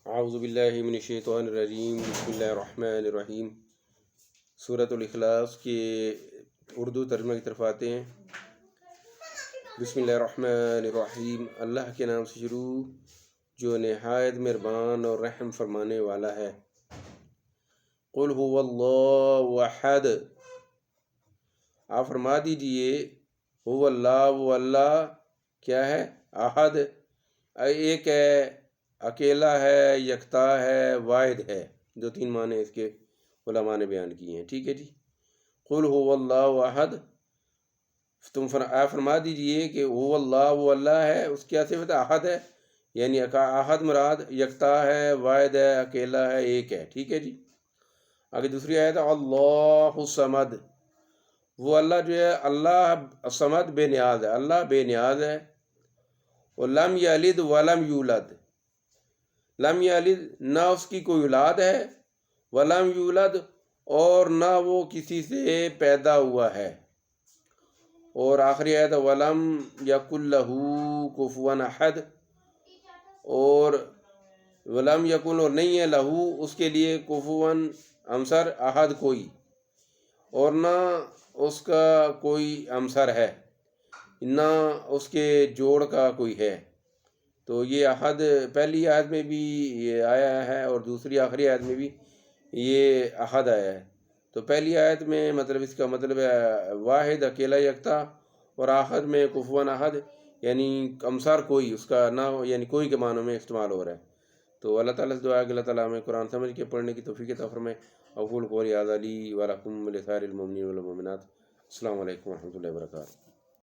اعوذ باللہ من الشیطان الرجیم بسم اللہ الرحمن الرحیم۔ سورۃ الاخلاص کے اردو ترجمہ کی طرف آتے ہیں۔ بسم اللہ الرحمن الرحیم، اللہ کے نام سے شروع جو نہایت مہربان اور رحم فرمانے والا ہے۔ قل هو اللہ احد، آپ فرما دیجئے هو اللہ، وہ اللہ کیا ہے؟ احد، ایک ہے، اکیلا ہے، یکتا ہے، واحد ہے۔ دو تین معنی اس کے علماء نے بیان کیے ہیں، ٹھیک ہے جی۔ قل هو اللہ احد، تم فرما دیجئے کہ هو اللہ، وہ اللہ ہے، اس کی کیا صفت ہے؟ احد ہے، یعنی احد مراد یکتا ہے، واحد ہے، اکیلا ہے، ایک ہے، ٹھیک ہے جی۔ آگے دوسری آیت ہے اللہ الصمد، وہ اللہ جو ہے اللہ صمد بے نیاز ہے، اللہ بے نیاز ہے۔ لم یلد ولم یولد، لم یلد نہ اس کی کوئی اولاد ہے، ولم یولد اور نہ وہ کسی سے پیدا ہوا ہے۔ اور آخری آیت ولم یکن لہ کفوا احد، اور ولم یکن اور نہیں ہے لہو اس کے لیے کفوا ہمسر احد کوئی، اور نہ اس کا کوئی ہمسر ہے، نہ اس کے جوڑ کا کوئی ہے۔ تو یہ احد پہلی آیت میں بھی یہ آیا ہے اور دوسری آخری آیت میں بھی یہ احد آیا ہے۔ تو پہلی آیت میں مطلب اس کا مطلب ہے واحد، اکیلا، یکتا، اور احد میں کفوا احد یعنی ہمسر کوئی، اس کا نہ یعنی کوئی کے معنوں میں استعمال ہو رہا ہے۔ تو اللہ تعالیٰ سے دعا ہے کہ اللہ تعالیٰ ہمیں قرآن سمجھ کے پڑھنے کی توفیق عطا فرمائے۔ اقول قولی ھذا لی ولکم ولسائر المؤمنین والمؤمنات۔ السلام علیکم ورحمۃ اللہ وبرکاتہ۔